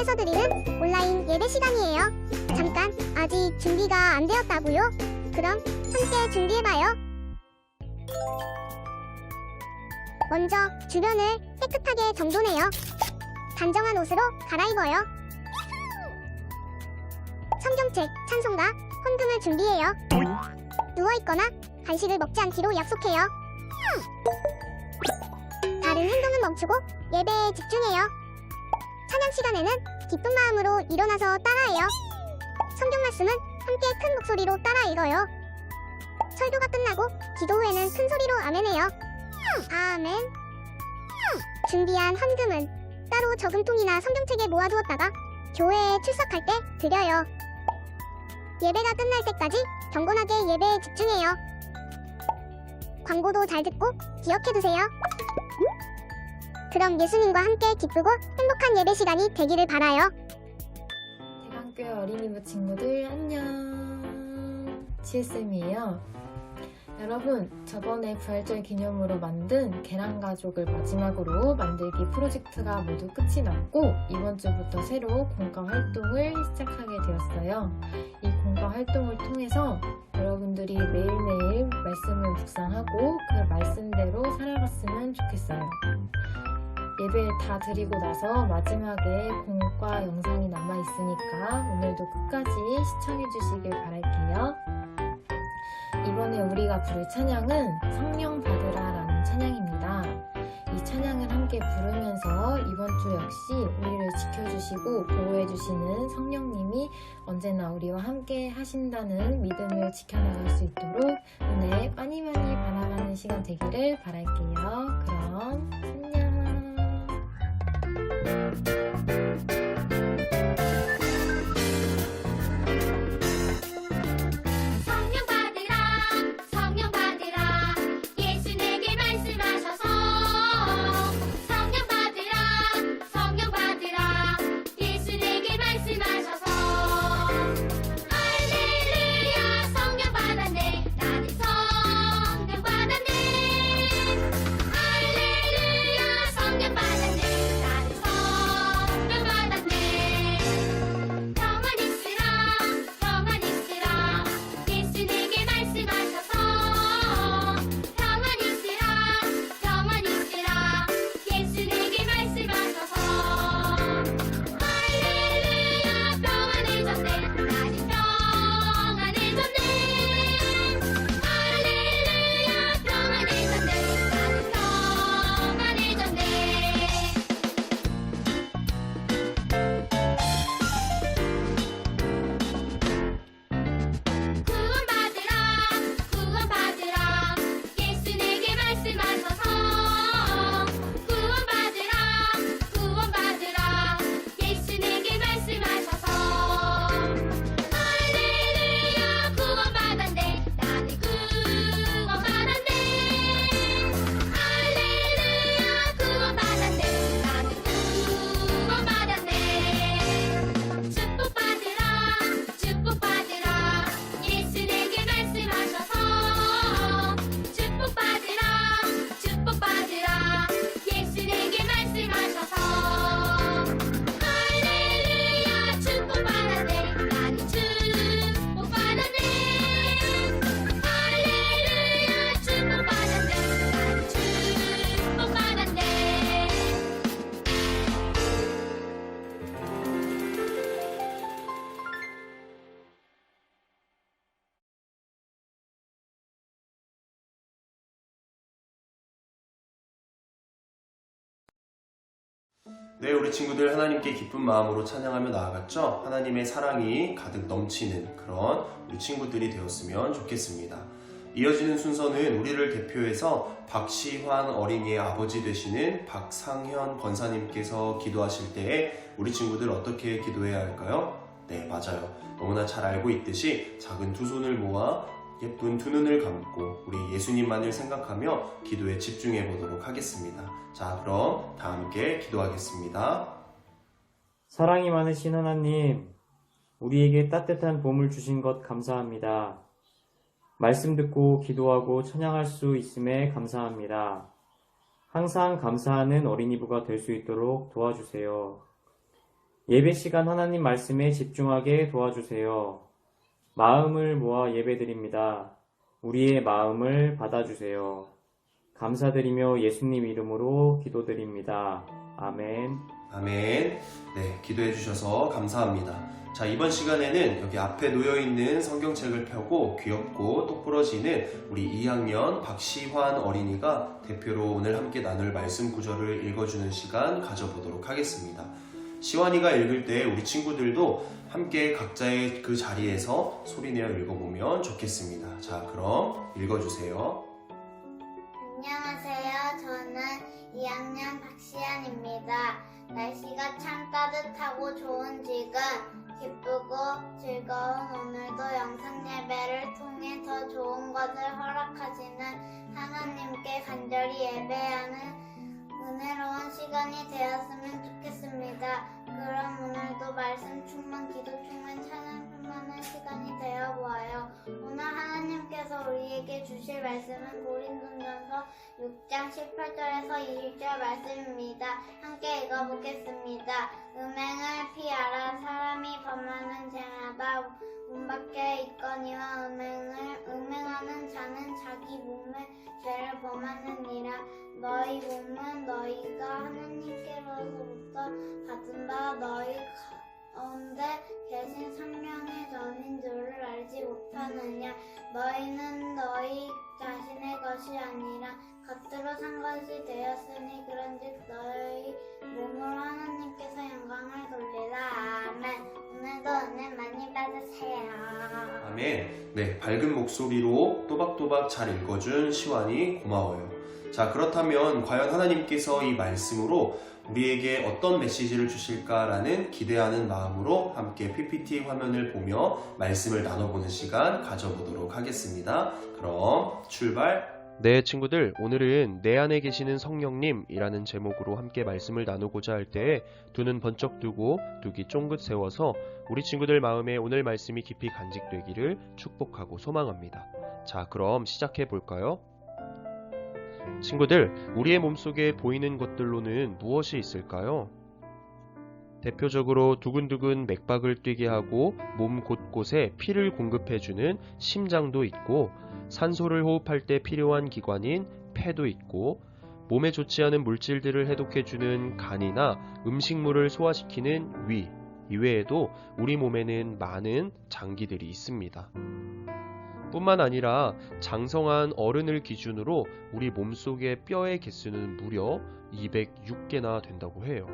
통해서 드리는 온라인 예배 시간이에요. 잠깐, 아직 준비가 안 되었다고요? 그럼 함께 준비해봐요. 먼저 주변을 깨끗하게 정돈해요. 단정한 옷으로 갈아입어요. 성경책, 찬송가, 헌금을 준비해요. 누워있거나 간식을 먹지 않기로 약속해요. 다른 행동은 멈추고 예배에 집중해요. 찬양 시간에는 기쁜 마음으로 일어나서 따라해요. 성경 말씀은 함께 큰 목소리로 따라 읽어요. 설교가 끝나고 기도 후에는 큰 소리로 아멘해요. 아멘. 준비한 헌금은 따로 저금통이나 성경책에 모아두었다가 교회에 출석할 때 드려요. 예배가 끝날 때까지 경건하게 예배에 집중해요. 광고도 잘 듣고 기억해두세요. 그럼 예수님과 함께 기쁘고 행복한 예배 시간이 되기를 바라요. 대강교회 어린이부 친구들 안녕, 지혜쌤이에요. 여러분, 저번에 부활절 기념으로 만든 계란가족을 마지막으로 만들기 프로젝트가 모두 끝이 났고 이번 주부터 새로 공과 활동을 시작하게 되었어요. 이 공과 활동을 통해서 여러분들이 매일매일 말씀을 묵상하고 그 말씀대로 살아갔으면 좋겠어요. 예배 다 드리고 나서 마지막에 공과 영상이 남아있으니까 오늘도 끝까지 시청해주시길 바랄게요. 이번에 우리가 부를 찬양은 성령 받으라 라는 찬양입니다. 이 찬양을 함께 부르면서 이번 주 역시 우리를 지켜주시고 보호해주시는 성령님이 언제나 우리와 함께 하신다는 믿음을 지켜나갈 수 있도록 은혜 많이 바라가는 시간 되기를 바랄게요. 그럼 안녕. 네, 우리 친구들 하나님께 기쁜 마음으로 찬양하며 나아갔죠? 하나님의 사랑이 가득 넘치는 그런 우리 친구들이 되었으면 좋겠습니다. 이어지는 순서는 우리를 대표해서 박시환 어린이의 아버지 되시는 박상현 권사님께서 기도하실 때에 우리 친구들 어떻게 기도해야 할까요? 네, 맞아요. 너무나 잘 알고 있듯이 작은 두 손을 모아 예쁜 두 눈을 감고 우리 예수님만을 생각하며 기도에 집중해 보도록 하겠습니다. 자, 그럼 다 함께 기도하겠습니다. 사랑이 많으신 하나님, 우리에게 따뜻한 봄을 주신 것 감사합니다. 말씀 듣고 기도하고 찬양할 수 있음에 감사합니다. 항상 감사하는 어린이부가 될 수 있도록 도와주세요. 예배 시간 하나님 말씀에 집중하게 도와주세요. 마음을 모아 예배드립니다. 우리의 마음을 받아주세요. 감사드리며 예수님 이름으로 기도드립니다. 아멘. 아멘. 네, 기도해 주셔서 감사합니다. 자, 이번 시간에는 여기 앞에 놓여있는 성경책을 펴고 귀엽고 똑부러지는 우리 2학년 박시환 어린이가 대표로 오늘 함께 나눌 말씀 구절을 읽어주는 시간 가져보도록 하겠습니다. 시환이가 읽을 때 우리 친구들도 함께 각자의 그 자리에서 소리내어 읽어보면 좋겠습니다. 자, 그럼 읽어주세요. 안녕하세요. 저는 2학년 박시안입니다. 날씨가 참 따뜻하고 좋은 지금 기쁘고 즐거운 오늘도 영상 예배를 통해 더 좋은 것을 허락하시는 하나님께 간절히 예배하는 은혜로운 시간이 되었으면 좋겠습니다. 그럼 오늘도 말씀 충만, 기도 충만, 찬양 충만한 시간이 되어보아요. 오늘 하나님께서 우리에게 주실 말씀은 고린도전서 6장 18절에서 20절 말씀입니다. 함께 읽어보겠습니다. 음행을 피하라. 사람이 범하는 죄마다 문 밖에 있거니와 음행하는 자는 자기 몸의 죄를 범하느니라. 너희 몸은 너희가 하나님께로부터 받은 바 너희 가운데 계신 성령의 전인 줄을 알지 못하느냐. 너희는 너희 자신의 것이 아니라 겉으로 산 것이 되었으니 그런즉 너희 몸으로 하나님께서 영광을 돌리라. 아멘. 오늘도 은혜 많이 받으세요. 아멘. 네, 밝은 목소리로 또박또박 잘 읽어준 시환이 고마워요. 자, 그렇다면 과연 하나님께서 이 말씀으로 우리에게 어떤 메시지를 주실까라는 기대하는 마음으로 함께 PPT 화면을 보며 말씀을 나눠보는 시간 가져보도록 하겠습니다. 그럼 출발! 네, 친구들, 오늘은 내 안에 계시는 성령님이라는 제목으로 함께 말씀을 나누고자 할 때에 두 눈 번쩍 뜨고 두 귀 쫑긋 세워서 우리 친구들 마음에 오늘 말씀이 깊이 간직되기를 축복하고 소망합니다. 자, 그럼 시작해 볼까요? 친구들, 우리의 몸속에 보이는 것들로는 무엇이 있을까요? 대표적으로 두근두근 맥박을 뛰게 하고 몸 곳곳에 피를 공급해주는 심장도 있고, 산소를 호흡할 때 필요한 기관인 폐도 있고, 몸에 좋지 않은 물질들을 해독해주는 간이나 음식물을 소화시키는 위, 이외에도 우리 몸에는 많은 장기들이 있습니다. 뿐만 아니라 장성한 어른을 기준으로 우리 몸속의 뼈의 개수는 무려 206개나 된다고 해요.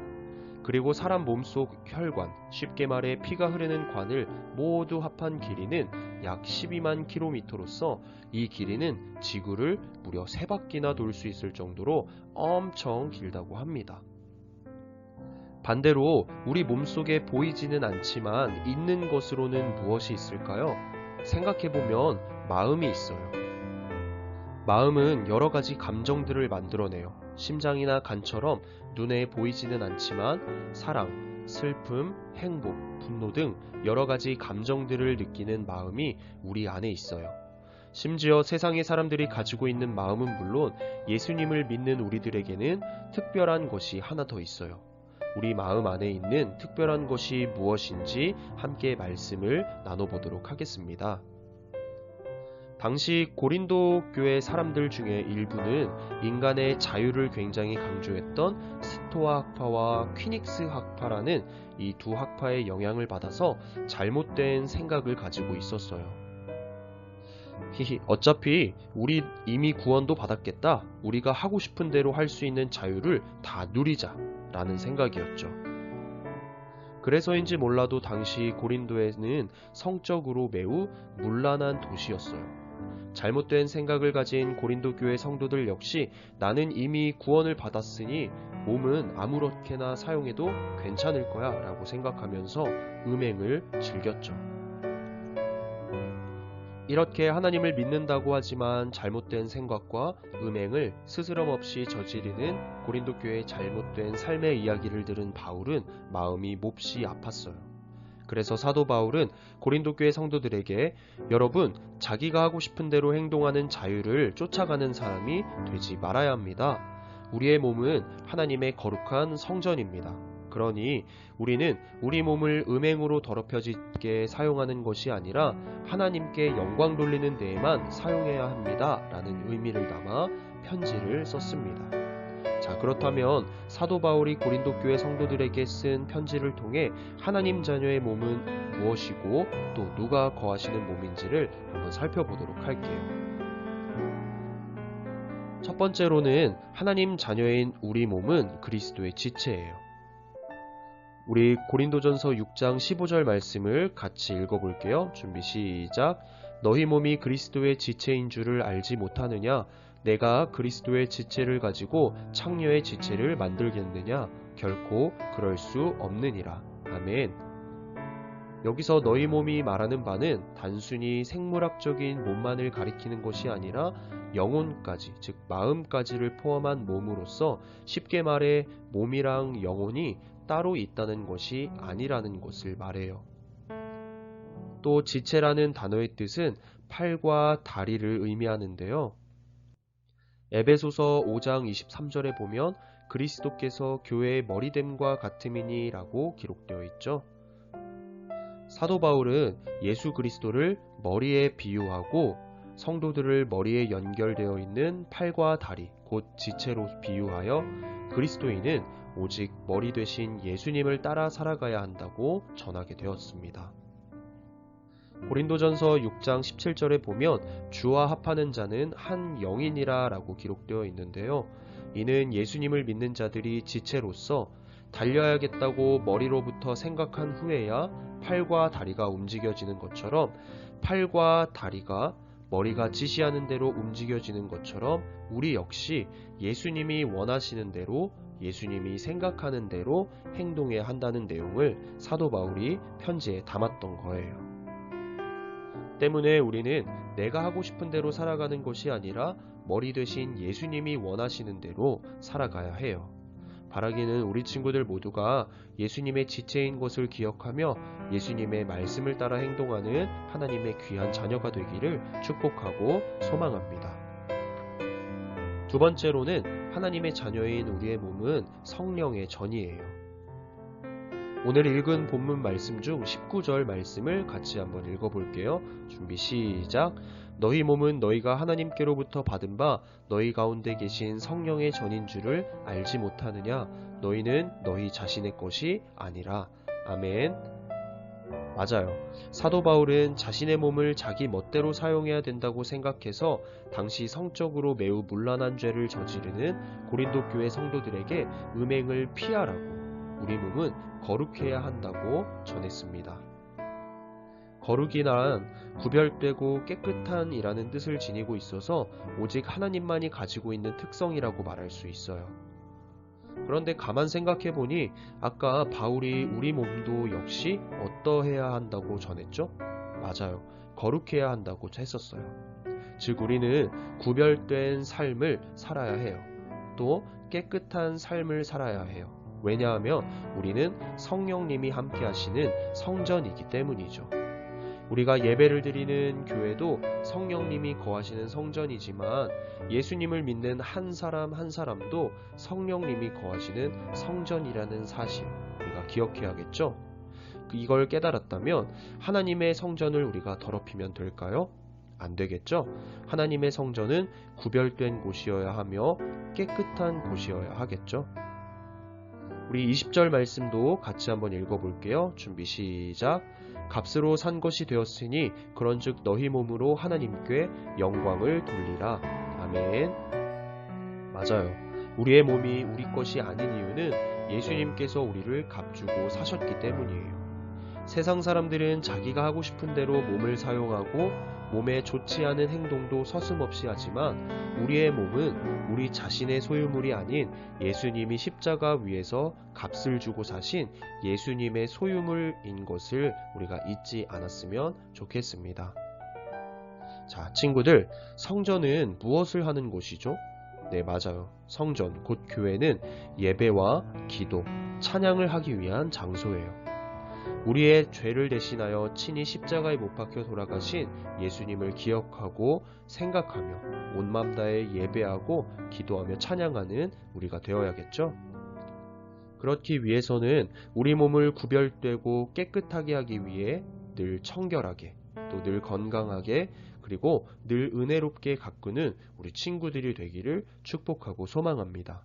그리고 사람 몸속 혈관, 쉽게 말해 피가 흐르는 관을 모두 합한 길이는 약 12만 킬로미터로서 이 길이는 지구를 무려 3바퀴나 돌 수 있을 정도로 엄청 길다고 합니다. 반대로 우리 몸속에 보이지는 않지만 있는 것으로는 무엇이 있을까요? 생각해보면 마음이 있어요. 마음은 여러 가지 감정들을 만들어내요. 심장이나 간처럼 눈에 보이지는 않지만 사랑, 슬픔, 행복, 분노 등 여러 가지 감정들을 느끼는 마음이 우리 안에 있어요. 심지어 세상의 사람들이 가지고 있는 마음은 물론 예수님을 믿는 우리들에게는 특별한 것이 하나 더 있어요. 우리 마음 안에 있는 특별한 것이 무엇인지 함께 말씀을 나눠보도록 하겠습니다. 당시 고린도 교회 사람들 중에 일부는 인간의 자유를 굉장히 강조했던 스토아 학파와 퀴닉스 학파라는 이 두 학파의 영향을 받아서 잘못된 생각을 가지고 있었어요. 어차피 우리 이미 구원도 받았겠다. 우리가 하고 싶은 대로 할 수 있는 자유를 다 누리자 라는 생각이었죠. 그래서인지 몰라도 당시 고린도에는 성적으로 매우 문란한 도시였어요. 잘못된 생각을 가진 고린도 교회 성도들 역시 나는 이미 구원을 받았으니 몸은 아무렇게나 사용해도 괜찮을 거야 라고 생각하면서 음행을 즐겼죠. 이렇게 하나님을 믿는다고 하지만 잘못된 생각과 음행을 스스럼 없이 저지르는 고린도 교회의 잘못된 삶의 이야기를 들은 바울은 마음이 몹시 아팠어요. 그래서 사도 바울은 고린도 교회 성도들에게 여러분, 자기가 하고 싶은 대로 행동하는 자유를 쫓아가는 사람이 되지 말아야 합니다. 우리의 몸은 하나님의 거룩한 성전입니다. 그러니 우리는 우리 몸을 음행으로 더럽혀지게 사용하는 것이 아니라 하나님께 영광 돌리는 데에만 사용해야 합니다. 라는 의미를 담아 편지를 썼습니다. 자, 그렇다면 사도 바울이 고린도 교회 성도들에게 쓴 편지를 통해 하나님 자녀의 몸은 무엇이고 또 누가 거하시는 몸인지를 한번 살펴보도록 할게요. 첫 번째로는 하나님 자녀인 우리 몸은 그리스도의 지체예요. 우리 고린도전서 6장 15절 말씀을 같이 읽어볼게요. 준비 시작. 너희 몸이 그리스도의 지체인 줄을 알지 못하느냐? 내가 그리스도의 지체를 가지고 창녀의 지체를 만들겠느냐? 결코 그럴 수 없느니라. 아멘. 여기서 너희 몸이 말하는 바는 단순히 생물학적인 몸만을 가리키는 것이 아니라 영혼까지, 즉 마음까지를 포함한 몸으로서 쉽게 말해 몸이랑 영혼이 따로 있다는 것이 아니라는 것을 말해요. 또 지체라는 단어의 뜻은 팔과 다리를 의미하는데요. 에베소서 5장 23절에 보면 그리스도께서 교회의 머리됨과 같음이니 라고 기록되어 있죠. 사도 바울은 예수 그리스도를 머리에 비유하고 성도들을 머리에 연결되어 있는 팔과 다리, 곧 지체로 비유하여 그리스도인은 오직 머리 되신 예수님을 따라 살아가야 한다고 전하게 되었습니다. 고린도전서 6장 17절에 보면 주와 합하는 자는 한 영이니라 라고 기록되어 있는데요. 이는 예수님을 믿는 자들이 지체로서 달려야겠다고 머리로부터 생각한 후에야 팔과 다리가 움직여지는 것처럼 팔과 다리가 머리가 지시하는 대로 움직여지는 것처럼 우리 역시 예수님이 원하시는 대로 예수님이 생각하는 대로 행동해야 한다는 내용을 사도 바울이 편지에 담았던 거예요. 때문에 우리는 내가 하고 싶은 대로 살아가는 것이 아니라 머리 되신 예수님이 원하시는 대로 살아가야 해요. 바라기는 우리 친구들 모두가 예수님의 지체인 것을 기억하며 예수님의 말씀을 따라 행동하는 하나님의 귀한 자녀가 되기를 축복하고 소망합니다. 두 번째로는 하나님의 자녀인 우리의 몸은 성령의 전이에요. 오늘 읽은 본문 말씀 중 19절 말씀을 같이 한번 읽어볼게요. 준비 시작. 너희 몸은 너희가 하나님께로부터 받은 바 너희 가운데 계신 성령의 전인 줄을 알지 못하느냐? 너희는 너희 자신의 것이 아니라. 아멘. 맞아요. 사도 바울은 자신의 몸을 자기 멋대로 사용해야 된다고 생각해서 당시 성적으로 매우 문란한 죄를 저지르는 고린도 교회 성도들에게 음행을 피하라고 우리 몸은 거룩해야 한다고 전했습니다. 거룩이란 구별되고 깨끗한이라는 뜻을 지니고 있어서 오직 하나님만이 가지고 있는 특성이라고 말할 수 있어요. 그런데 가만 생각해보니 아까 바울이 우리 몸도 역시 어떠해야 한다고 전했죠? 맞아요. 거룩해야 한다고 했었어요. 즉 우리는 구별된 삶을 살아야 해요. 또 깨끗한 삶을 살아야 해요. 왜냐하면 우리는 성령님이 함께 하시는 성전이기 때문이죠. 우리가 예배를 드리는 교회도 성령님이 거하시는 성전이지만 예수님을 믿는 한 사람 한 사람도 성령님이 거하시는 성전이라는 사실 우리가 기억해야겠죠? 이걸 깨달았다면 하나님의 성전을 우리가 더럽히면 될까요? 안 되겠죠? 하나님의 성전은 구별된 곳이어야 하며 깨끗한 곳이어야 하겠죠? 우리 20절 말씀도 같이 한번 읽어볼게요. 준비 시작. 값으로 산 것이 되었으니 그런즉 너희 몸으로 하나님께 영광을 돌리라. 아멘. 맞아요. 우리의 몸이 우리 것이 아닌 이유는 예수님께서 우리를 값주고 사셨기 때문이에요. 세상 사람들은 자기가 하고 싶은 대로 몸을 사용하고 몸에 좋지 않은 행동도 서슴없이 하지만 우리의 몸은 우리 자신의 소유물이 아닌 예수님이 십자가 위에서 값을 주고 사신 예수님의 소유물인 것을 우리가 잊지 않았으면 좋겠습니다. 자, 친구들, 성전은 무엇을 하는 곳이죠? 네, 맞아요. 성전, 곧 교회는 예배와 기도, 찬양을 하기 위한 장소예요. 우리의 죄를 대신하여 친히 십자가에 못 박혀 돌아가신 예수님을 기억하고 생각하며 온 맘 다해 예배하고 기도하며 찬양하는 우리가 되어야겠죠? 그렇기 위해서는 우리 몸을 구별되고 깨끗하게 하기 위해 늘 청결하게, 또 늘 건강하게, 그리고 늘 은혜롭게 가꾸는 우리 친구들이 되기를 축복하고 소망합니다.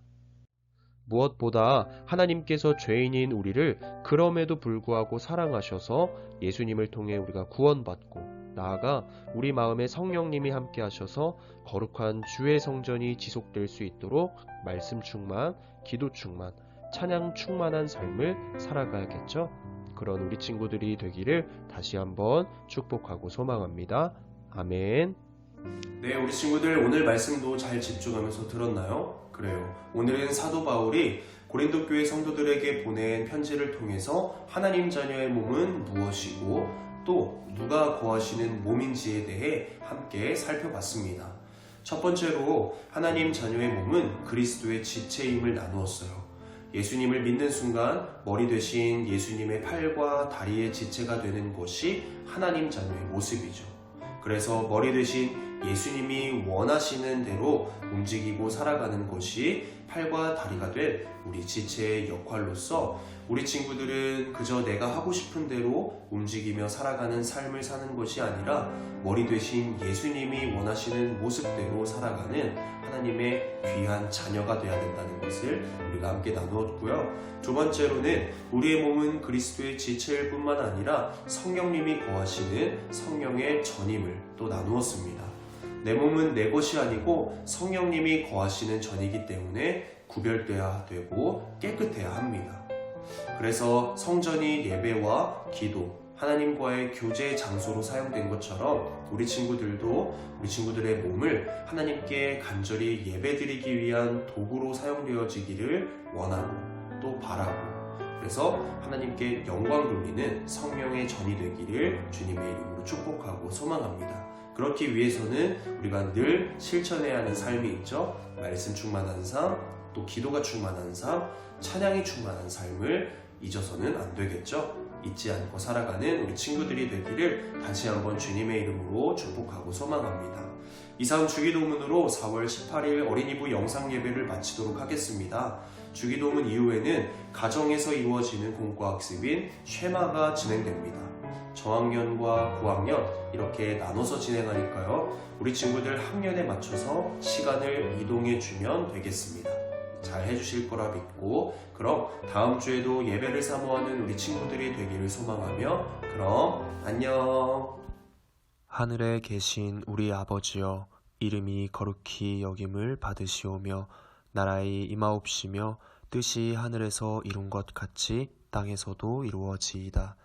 무엇보다 하나님께서 죄인인 우리를 그럼에도 불구하고 사랑하셔서 예수님을 통해 우리가 구원받고, 나아가 우리 마음에 성령님이 함께 하셔서 거룩한 주의 성전이 지속될 수 있도록 말씀 충만, 기도 충만, 찬양 충만한 삶을 살아가야겠죠? 그런 우리 친구들이 되기를 다시 한번 축복하고 소망합니다. 아멘. 네, 우리 친구들 오늘 말씀도 잘 집중하면서 들었나요? 그래요. 오늘은 사도 바울이 고린도 교회 성도들에게 보낸 편지를 통해서 하나님 자녀의 몸은 무엇이고 또 누가 거하시는 몸인지에 대해 함께 살펴봤습니다. 첫 번째로 하나님 자녀의 몸은 그리스도의 지체임을 나누었어요. 예수님을 믿는 순간 머리 되신 예수님의 팔과 다리의 지체가 되는 것이 하나님 자녀의 모습이죠. 그래서 머리 되신 예수님이 원하시는 대로 움직이고 살아가는 것이 팔과 다리가 된 우리 지체의 역할로서 우리 친구들은 그저 내가 하고 싶은 대로 움직이며 살아가는 삶을 사는 것이 아니라 머리 되신 예수님이 원하시는 모습대로 살아가는 하나님의 귀한 자녀가 되어야 된다는 것을 우리가 함께 나누었고요. 두 번째로는 우리의 몸은 그리스도의 지체일 뿐만 아니라 성령님이 거하시는 성령의 전임을 또 나누었습니다. 내 몸은 내 것이 아니고 성령님이 거하시는 전이기 때문에 구별되어야 되고 깨끗해야 합니다. 그래서 성전이 예배와 기도, 하나님과의 교제 장소로 사용된 것처럼 우리 친구들도 우리 친구들의 몸을 하나님께 간절히 예배드리기 위한 도구로 사용되어지기를 원하고 또 바라고, 그래서 하나님께 영광 돌리는 성령의 전이 되기를 주님의 이름으로 축복하고 소망합니다. 그렇기 위해서는 우리가 늘 실천해야 하는 삶이 있죠. 말씀 충만한 삶, 또 기도가 충만한 삶, 찬양이 충만한 삶을 잊어서는 안 되겠죠. 잊지 않고 살아가는 우리 친구들이 되기를 다시 한번 주님의 이름으로 축복하고 소망합니다. 이상 주기도문으로 4월 18일 어린이부 영상 예배를 마치도록 하겠습니다. 주기도문 이후에는 가정에서 이루어지는 공과학습인 쉐마가 진행됩니다. 저학년과 고학년 이렇게 나눠서 진행하니까요. 우리 친구들 학년에 맞춰서 시간을 이동해 주면 되겠습니다. 잘 해주실 거라 믿고, 그럼 다음 주에도 예배를 사모하는 우리 친구들이 되기를 소망하며, 그럼 안녕. 하늘에 계신 우리 아버지여, 이름이 거룩히 여김을 받으시오며 나라의 임하옵시며 뜻이 하늘에서 이룬 것 같이 땅에서도 이루어지이다.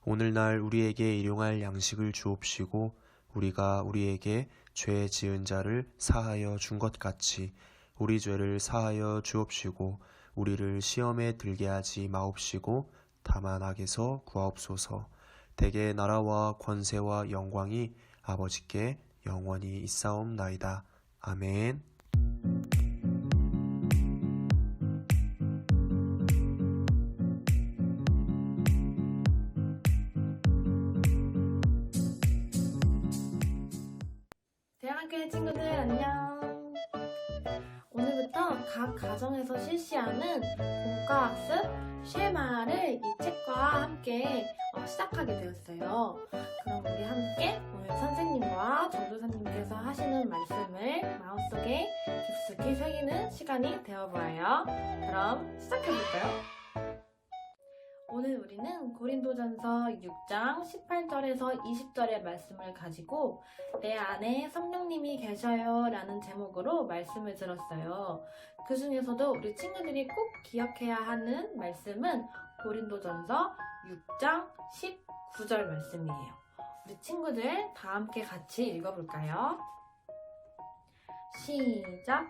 오늘날 우리에게 일용할 양식을 주옵시고 우리가 우리에게 죄 지은 자를 사하여 준 것 같이 우리 죄를 사하여 주옵시고 우리를 시험에 들게 하지 마옵시고 다만 악에서 구하옵소서. 대개 나라와 권세와 영광이 아버지께 영원히 있사옵나이다. 아멘. 대학교의 친구들 안녕. 오늘부터 각 가정에서 실시하는 공과학습 쉐마를 이 책과 함께 시작하게 되었어요. 그럼 우리 함께 오늘 선생님과 전도사님께서 하시는 말씀을 마음속에 깊숙이 새기는 시간이 되어보아요. 그럼 시작해볼까요? 오늘 우리는 고린도전서 6장 18절에서 20절의 말씀을 가지고 내 안에 성령님이 계셔요 라는 제목으로 말씀을 들었어요. 그 중에서도 우리 친구들이 꼭 기억해야 하는 말씀은 고린도전서 6장 19절 말씀이에요. 우리 친구들 다 함께 같이 읽어볼까요? 시작!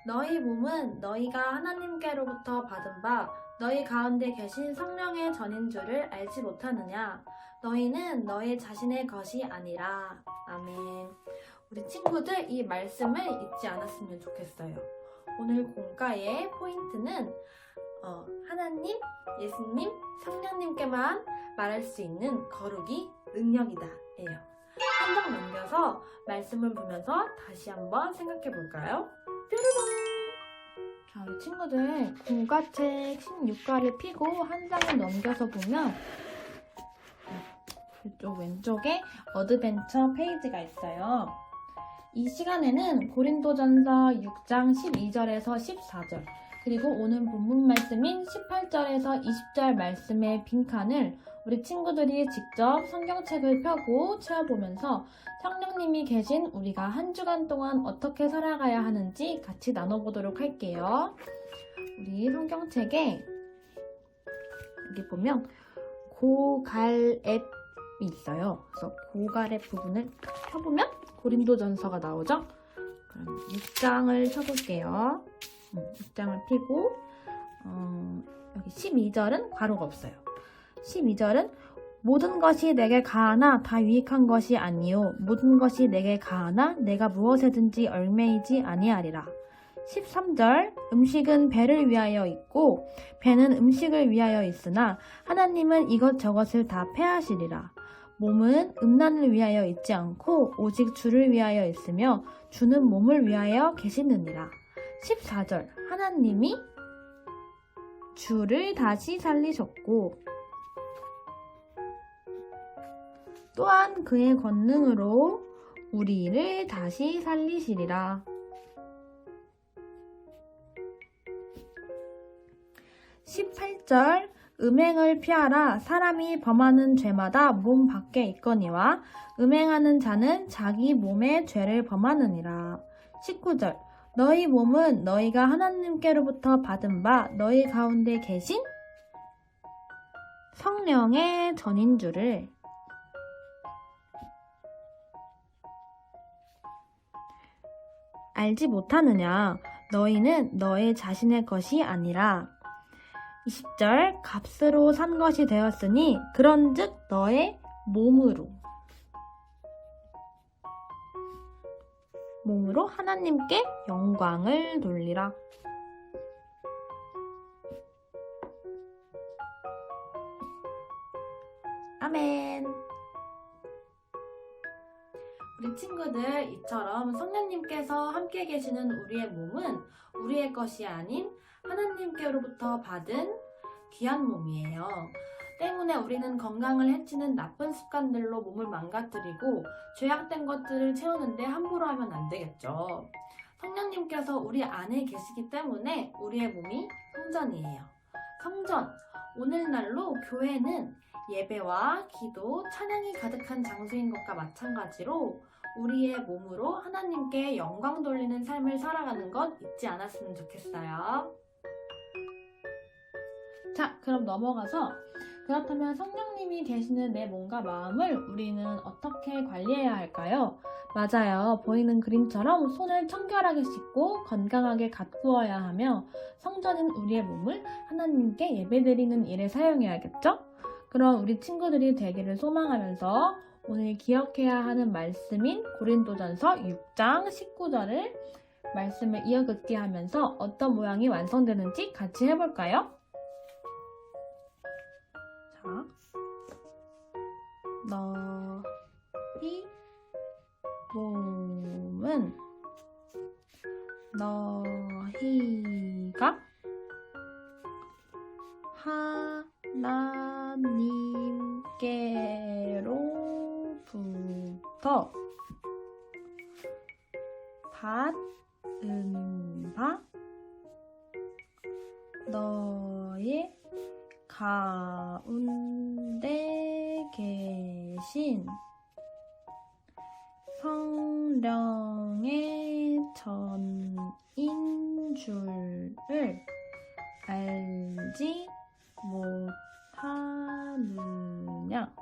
너희 몸은 너희가 하나님께로부터 받은 바 너희 가운데 계신 성령의 전인 줄을 알지 못하느냐? 너희는 너희 자신의 것이 아니라. 아멘. 우리 친구들 이 말씀을 잊지 않았으면 좋겠어요. 오늘 공과의 포인트는 하나님, 예수님, 성령님께만 말할 수 있는 거룩이 능력이다 예요. 한 장 넘겨서 말씀을 보면서 다시 한번 생각해 볼까요? 뾰로롱! 자, 우리 친구들 국어책 16과를 펴고 한 장을 넘겨서 보면 이쪽 왼쪽에 어드벤처 페이지가 있어요. 이 시간에는 고린도전서 6장 12절에서 14절 그리고 오늘 본문 말씀인 18절에서 20절 말씀의 빈칸을 우리 친구들이 직접 성경책을 펴고 채워보면서 성령님이 계신 우리가 한 주간 동안 어떻게 살아가야 하는지 같이 나눠보도록 할게요. 우리 성경책에 여기 보면 고갈앱이 있어요. 그래서 고갈앱 부분을 펴보면 고린도전서가 나오죠. 그럼 6장을 펴볼게요. 6장을 펴고 여기 12절은 괄호가 없어요. 12절은 모든 것이 내게 가하나 다 유익한 것이 아니요 모든 것이 내게 가하나 내가 무엇에든지 얽매이지 아니하리라. 13절 음식은 배를 위하여 있고 배는 음식을 위하여 있으나 하나님은 이것저것을 다 패하시리라. 몸은 음란을 위하여 있지 않고 오직 주를 위하여 있으며 주는 몸을 위하여 계시느니라. 14절 하나님이 주를 다시 살리셨고 또한 그의 권능으로 우리를 다시 살리시리라. 18절 음행을 피하라. 사람이 범하는 죄마다 몸 밖에 있거니와 음행하는 자는 자기 몸의 죄를 범하느니라. 19절 너희 몸은 너희가 하나님께로부터 받은 바 너희 가운데 계신 성령의 전인 줄을 알지 못하느냐. 너희는 너희 자신의 것이 아니라 20절 값으로 산 것이 되었으니 그런즉 너의 몸으로 하나님께 영광을 돌리라. 아멘. 우리 친구들 이처럼 성령님께서 함께 계시는 우리의 몸은 우리의 것이 아닌 하나님께로부터 받은 귀한 몸이에요. 때문에 우리는 건강을 해치는 나쁜 습관들로 몸을 망가뜨리고 죄악된 것들을 채우는데 함부로 하면 안 되겠죠. 성령님께서 우리 안에 계시기 때문에 우리의 몸이 성전이에요. 성전, 오늘날로 교회는 예배와 기도, 찬양이 가득한 장소인 것과 마찬가지로 우리의 몸으로 하나님께 영광 돌리는 삶을 살아가는 것 잊지 않았으면 좋겠어요. 자, 그럼 넘어가서 그렇다면 성령님이 계시는 내 몸과 마음을 우리는 어떻게 관리해야 할까요? 맞아요. 보이는 그림처럼 손을 청결하게 씻고 건강하게 가꾸어야 하며 성전인 우리의 몸을 하나님께 예배드리는 일에 사용해야겠죠? 그럼 우리 친구들이 되기를 소망하면서 오늘 기억해야 하는 말씀인 고린도전서 6장 19절을 말씀을 이어긋게 하면서 어떤 모양이 완성되는지 같이 해볼까요? 자, 너희 몸은 너희가 하나님께로부터 받은 바 너의 가운데 계신 성령의 전인 줄을 알지 못하느냐.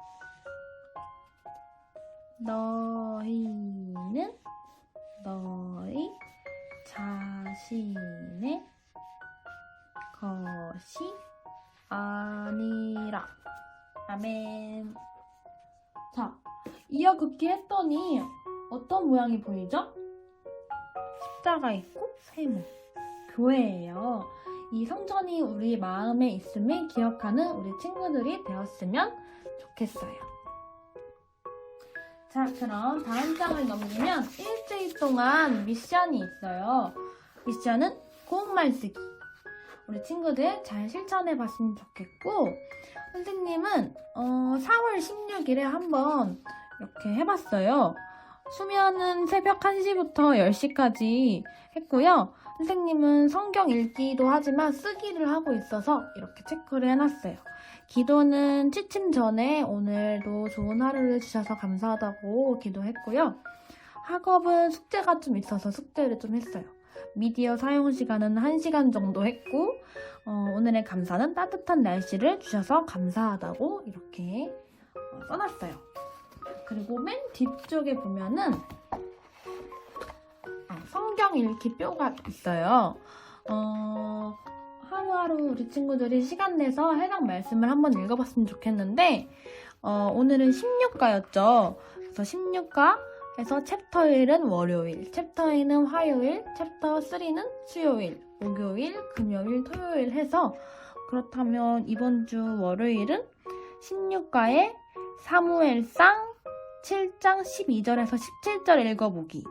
너희는 너희 자신의 것이 아니라. 아멘. 자, 이어긋기 했더니 어떤 모양이 보이죠? 십자가 있고 세모. 교회예요. 이 성전이 우리 마음에 있음을 기억하는 우리 친구들이 되었으면 좋겠어요. 자, 그럼 다음 장을 넘기면 일주일 동안 미션이 있어요. 미션은 고운말 쓰기. 우리 친구들 잘 실천해 봤으면 좋겠고, 선생님은 4월 16일에 한번 이렇게 해봤어요. 수면은 새벽 1시부터 10시까지 했고요. 선생님은 성경 읽기도 하지만 쓰기를 하고 있어서 이렇게 체크를 해놨어요. 기도는 취침 전에 오늘도 좋은 하루를 주셔서 감사하다고 기도했고요. 학업은 숙제가 좀 있어서 숙제를 좀 했어요. 미디어 사용 시간은 1시간 정도 했고, 오늘의 감사는 따뜻한 날씨를 주셔서 감사하다고 이렇게 써놨어요. 그리고 맨 뒤쪽에 보면은 성경 읽기 뼈가 있어요. 하루하루 우리 친구들이 시간 내서 해당 말씀을 한번 읽어봤으면 좋겠는데, 오늘은 16가였죠. 그래서 16가 해서 챕터 1은 월요일, 챕터 2는 화요일, 챕터 3는 수요일, 목요일, 금요일, 토요일 해서, 그렇다면 이번 주 월요일은 16가의 사무엘상 7장 12절에서 17절 읽어보기,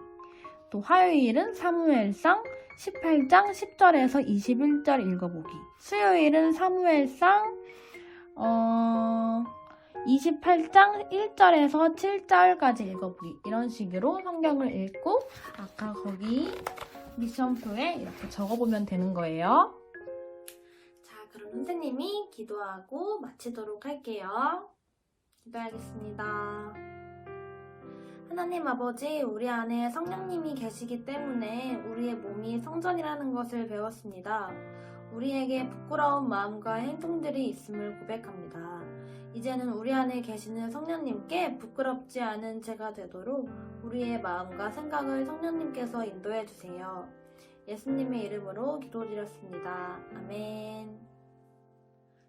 또 화요일은 사무엘상 18장 10절에서 21절 읽어보기, 수요일은 사무엘상 28장 1절에서 7절까지 읽어보기, 이런 식으로 성경을 읽고 아까 거기 미션표에 이렇게 적어보면 되는 거예요. 자, 그럼 선생님이 기도하고 마치도록 할게요. 기도하겠습니다. 하나님 아버지, 우리 안에 성령님이 계시기 때문에 우리의 몸이 성전이라는 것을 배웠습니다. 우리에게 부끄러운 마음과 행동들이 있음을 고백합니다. 이제는 우리 안에 계시는 성령님께 부끄럽지 않은 제가 되도록 우리의 마음과 생각을 성령님께서 인도해 주세요. 예수님의 이름으로 기도드렸습니다. 아멘.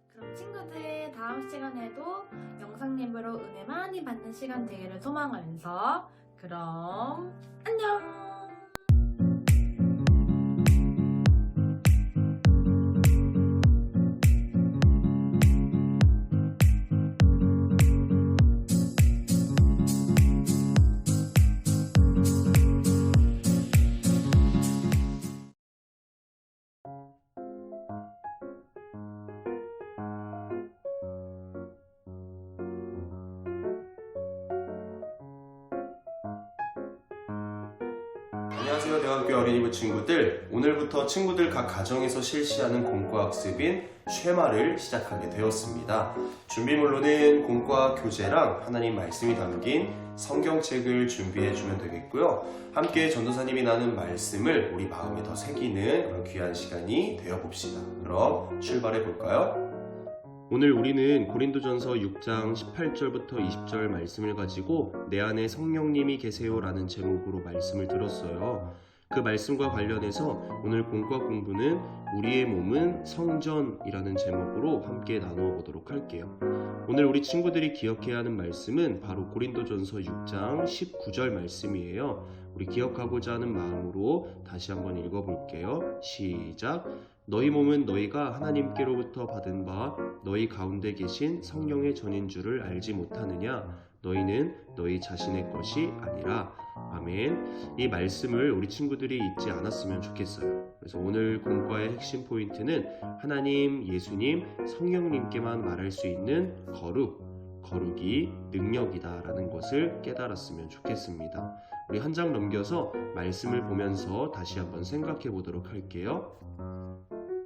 그럼 친구들, 다음 시간에도 영상 예배로 은혜 많이 받는 시간 되기를 소망하면서 그럼 안녕! 안녕하세요, 대학교 어린이부 친구들. 오늘부터 친구들 각 가정에서 실시하는 공과학습인 쉐마를 시작하게 되었습니다. 준비물로는 공과학 교재랑 하나님 말씀이 담긴 성경책을 준비해주면 되겠고요. 함께 전도사님이 나눈 말씀을 우리 마음에 더 새기는 그런 귀한 시간이 되어봅시다. 그럼 출발해 볼까요? 오늘 우리는 고린도전서 6장 18절부터 20절 말씀을 가지고 내 안에 성령님이 계세요라는 제목으로 말씀을 들었어요. 그 말씀과 관련해서 오늘 공과 공부는 우리의 몸은 성전이라는 제목으로 함께 나누어 보도록 할게요. 오늘 우리 친구들이 기억해야 하는 말씀은 바로 고린도전서 6장 19절 말씀이에요. 우리 기억하고자 하는 마음으로 다시 한번 읽어볼게요. 시작! 너희 몸은 너희가 하나님께로부터 받은 바 너희 가운데 계신 성령의 전인 줄을 알지 못하느냐? 너희는 너희 자신의 것이 아니라. 아멘. 이 말씀을 우리 친구들이 잊지 않았으면 좋겠어요. 그래서 오늘 공과의 핵심 포인트는 하나님, 예수님, 성령님께만 말할 수 있는 거룩이 능력이다라는 것을 깨달았으면 좋겠습니다. 우리 한 장 넘겨서 말씀을 보면서 다시 한번 생각해 보도록 할게요.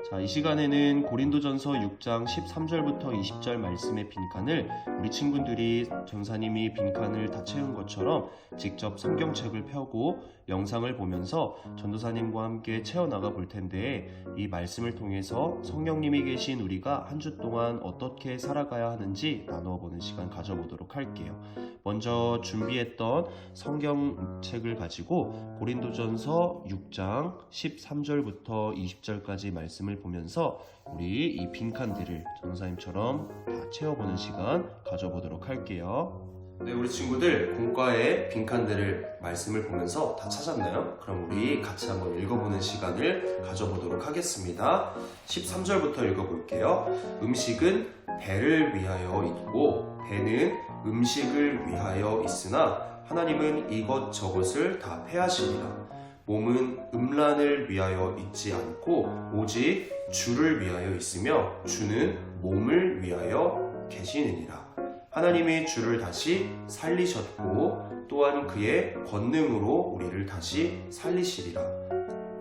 자, 이 시간에는 고린도전서 6장 13절부터 20절 말씀의 빈칸을 우리 친구들이 전사님이 빈칸을 다 채운 것처럼 직접 성경책을 펴고 영상을 보면서 전도사님과 함께 채워나가 볼 텐데, 이 말씀을 통해서 성령님이 계신 우리가 한 주 동안 어떻게 살아가야 하는지 나누어 보는 시간 가져보도록 할게요. 먼저 준비했던 성경책을 가지고 고린도전서 6장 13절부터 20절까지 말씀을 보면서 우리 이 빈칸들을 전도사님처럼 다 채워보는 시간 가져보도록 할게요. 네, 우리 친구들 공과의 빈칸들을 말씀을 보면서 다 찾았나요? 그럼 우리 같이 한번 읽어보는 시간을 가져보도록 하겠습니다. 13절부터 읽어볼게요. 음식은 배를 위하여 있고 배는 음식을 위하여 있으나 하나님은 이것저것을 다 패하시리라. 몸은 음란을 위하여 있지 않고 오직 주를 위하여 있으며 주는 몸을 위하여 계시느니라. 하나님이 주를 다시 살리셨고 또한 그의 권능으로 우리를 다시 살리시리라.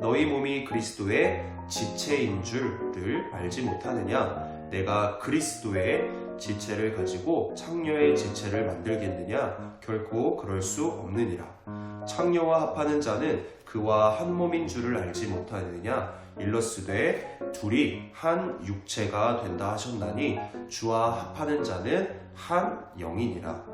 너희 몸이 그리스도의 지체인 줄을 알지 못하느냐? 내가 그리스도의 지체를 가지고 창녀의 지체를 만들겠느냐? 결코 그럴 수 없느니라. 창녀와 합하는 자는 그와 한 몸인 줄을 알지 못하느냐? 일러스되 둘이 한 육체가 된다 하셨나니 주와 합하는 자는 한 영이니라.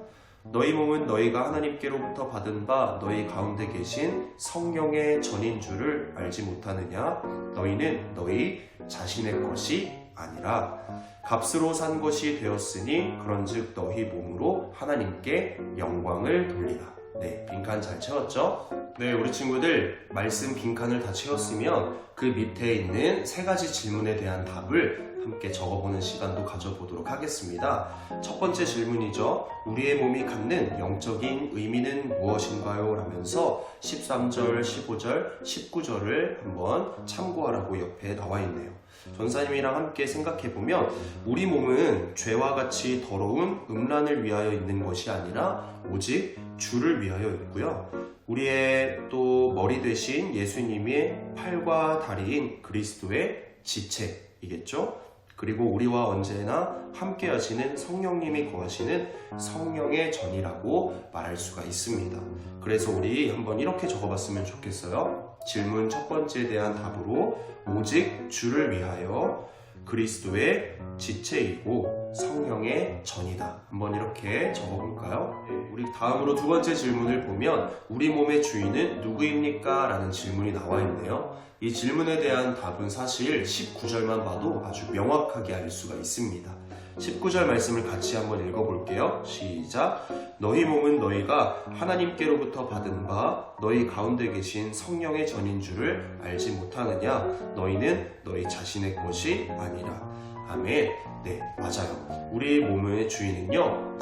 너희 몸은 너희가 하나님께로부터 받은 바 너희 가운데 계신 성령의 전인 줄을 알지 못하느냐? 너희는 너희 자신의 것이 아니라 값으로 산 것이 되었으니 그런즉 너희 몸으로 하나님께 영광을 돌리라. 네, 빈칸 잘 채웠죠? 네, 우리 친구들 말씀 빈칸을 다 채웠으면 그 밑에 있는 3가지 질문에 대한 답을 함께 적어보는 시간도 가져보도록 하겠습니다. 첫 번째 질문이죠. 우리의 몸이 갖는 영적인 의미는 무엇인가요? 라면서 13절, 15절, 19절을 한번 참고하라고 옆에 나와 있네요. 전사님이랑 함께 생각해보면 우리 몸은 죄와 같이 더러운 음란을 위하여 있는 것이 아니라 오직 주를 위하여 있고요. 우리의 또 머리 되신 예수님의 팔과 다리인 그리스도의 지체이겠죠. 그리고 우리와 언제나 함께 하시는 성령님이 거하시는 성령의 전이라고 말할 수가 있습니다. 그래서 우리 한번 이렇게 적어봤으면 좋겠어요. 질문 첫 번째에 대한 답으로 오직 주를 위하여 그리스도의 지체이고 성령의 전이다. 한번 이렇게 적어볼까요? 우리 다음으로 두 번째 질문을 보면 우리 몸의 주인은 누구입니까? 라는 질문이 나와 있네요. 이 질문에 대한 답은 사실 19절만 봐도 아주 명확하게 알 수가 있습니다. 19절 말씀을 같이 한번 읽어볼게요. 시작. 너희 몸은 너희가 하나님께로부터 받은 바 너희 가운데 계신 성령의 전인 줄을 알지 못하느냐? 너희는 너희 자신의 것이 아니라. 아멘. 네, 맞아요. 우리 몸의 주인은요,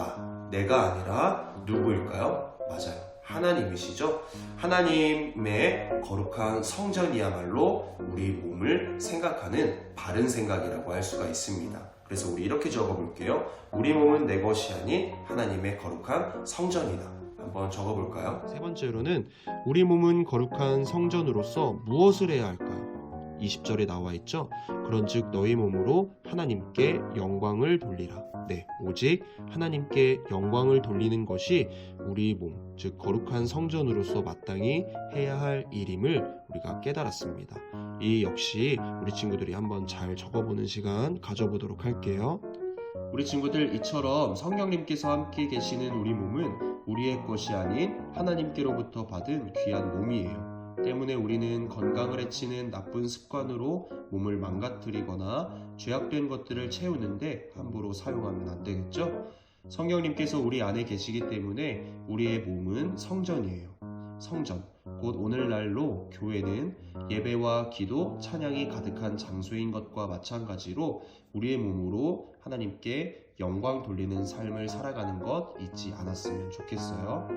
내가 아니라 누구일까요? 맞아요. 하나님이시죠? 하나님의 거룩한 성전이야말로 우리 몸을 생각하는 바른 생각이라고 할 수가 있습니다. 그래서 우리 이렇게 적어볼게요. 우리 몸은 내 것이 아닌 하나님의 거룩한 성전이다. 한번 적어볼까요? 세 번째로는 우리 몸은 거룩한 성전으로서 무엇을 해야 할까요? 20절에 나와 있죠. 그런즉 너희 몸으로 하나님께 영광을 돌리라. 네, 오직 하나님께 영광을 돌리는 것이 우리 몸, 즉 거룩한 성전으로서 마땅히 해야 할 일임을 우리가 깨달았습니다. 이 역시 우리 친구들이 한번 잘 적어보는 시간 가져보도록 할게요. 우리 친구들, 이처럼 성령님께서 함께 계시는 우리 몸은 우리의 것이 아닌 하나님께로부터 받은 귀한 몸이에요. 때문에 우리는 건강을 해치는 나쁜 습관으로 몸을 망가뜨리거나 죄악된 것들을 채우는데 함부로 사용하면 안 되겠죠? 성령님께서 우리 안에 계시기 때문에 우리의 몸은 성전이에요. 성전, 곧 오늘날로 교회는 예배와 기도, 찬양이 가득한 장소인 것과 마찬가지로 우리의 몸으로 하나님께 영광 돌리는 삶을 살아가는 것 잊지 않았으면 좋겠어요.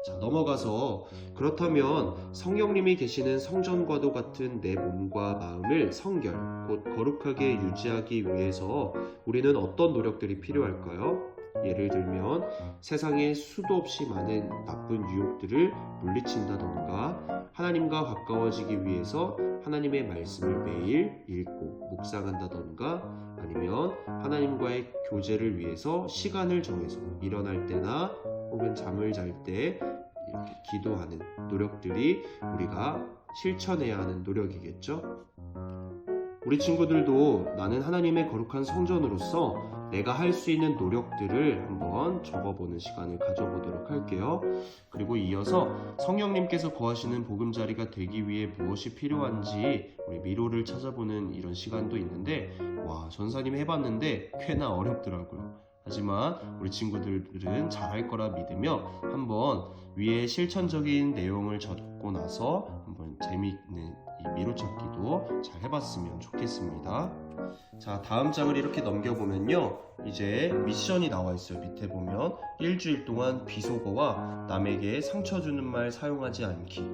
자, 넘어가서 그렇다면 성령님이 계시는 성전과도 같은 내 몸과 마음을 성결, 곧 거룩하게 유지하기 위해서 우리는 어떤 노력들이 필요할까요? 예를 들면 세상에 수도 없이 많은 나쁜 유혹들을 물리친다던가 하나님과 가까워지기 위해서 하나님의 말씀을 매일 읽고 묵상한다던가 아니면 하나님과의 교제를 위해서 시간을 정해서 일어날 때나 혹은 잠을 잘 때 이렇게 기도하는 노력들이 우리가 실천해야 하는 노력이겠죠? 우리 친구들도 나는 하나님의 거룩한 성전으로서 내가 할 수 있는 노력들을 한번 적어보는 시간을 가져보도록 할게요. 그리고 이어서 성령님께서 거하시는 보금자리가 되기 위해 무엇이 필요한지 우리 미로를 찾아보는 이런 시간도 있는데 전사님 해봤는데 꽤나 어렵더라고요. 하지만 우리 친구들은 잘할 거라 믿으며 한번 위에 실천적인 내용을 적고 나서 한번 재미있는 이 미로 찾기도 잘 해봤으면 좋겠습니다. 자, 다음 장을 이렇게 넘겨보면요. 이제 미션이 나와 있어요. 밑에 보면 일주일 동안 비속어와 남에게 상처 주는 말 사용하지 않기.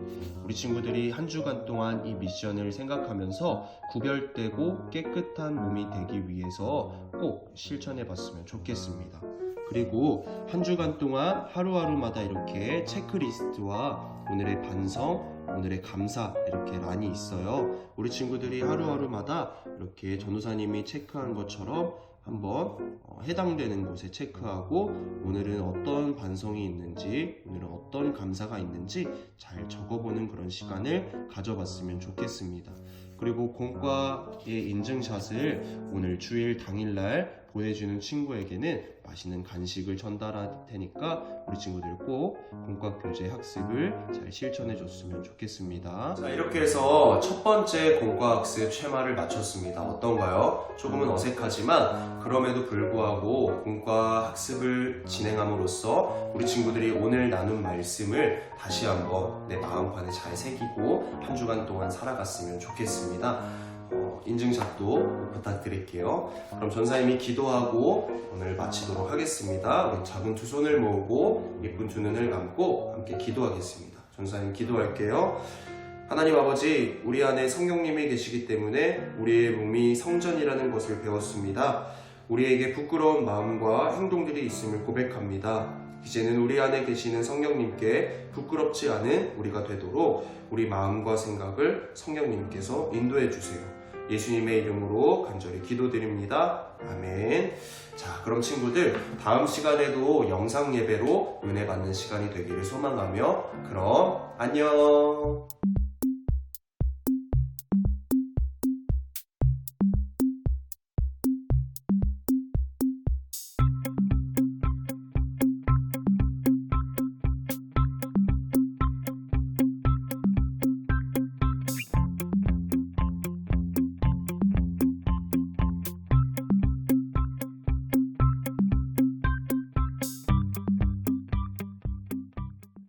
우리 친구들이 한 주간 동안 이 미션을 생각하면서 구별되고 깨끗한 몸이 되기 위해서 꼭 실천해 봤으면 좋겠습니다. 그리고 한 주간 동안 하루하루마다 이렇게 체크리스트와 오늘의 반성, 오늘의 감사 이렇게 란이 있어요. 우리 친구들이 하루하루마다 이렇게 전도사님이 체크한 것처럼 한번 해당되는 곳에 체크하고 오늘은 어떤 반성이 있는지, 오늘은 어떤 감사가 있는지 잘 적어보는 그런 시간을 가져봤으면 좋겠습니다. 그리고 공과의 인증샷을 오늘 주일 당일날 보내주는 친구에게는 맛있는 간식을 전달할 테니까 우리 친구들 꼭 공과교재 학습을 잘 실천해 줬으면 좋겠습니다. 자, 이렇게 해서 첫 번째 공과학습 쉐마를 마쳤습니다. 어떤가요? 조금은 어색하지만 그럼에도 불구하고 공과학습을 진행함으로써 우리 친구들이 오늘 나눈 말씀을 다시 한번 내 마음판에 잘 새기고 한 주간 동안 살아갔으면 좋겠습니다. 인증샷도 부탁드릴게요. 그럼 전사님이 기도하고 오늘 마치도록 하겠습니다. 우리 작은 두 손을 모으고 예쁜 두 눈을 감고 함께 기도하겠습니다. 전사님 기도할게요. 하나님 아버지, 우리 안에 성령님이 계시기 때문에 우리의 몸이 성전이라는 것을 배웠습니다. 우리에게 부끄러운 마음과 행동들이 있음을 고백합니다. 이제는 우리 안에 계시는 성령님께 부끄럽지 않은 우리가 되도록 우리 마음과 생각을 성령님께서 인도해 주세요. 예수님의 이름으로 간절히 기도드립니다. 아멘. 자, 그럼 친구들 다음 시간에도 영상 예배로 은혜 받는 시간이 되기를 소망하며 그럼 안녕.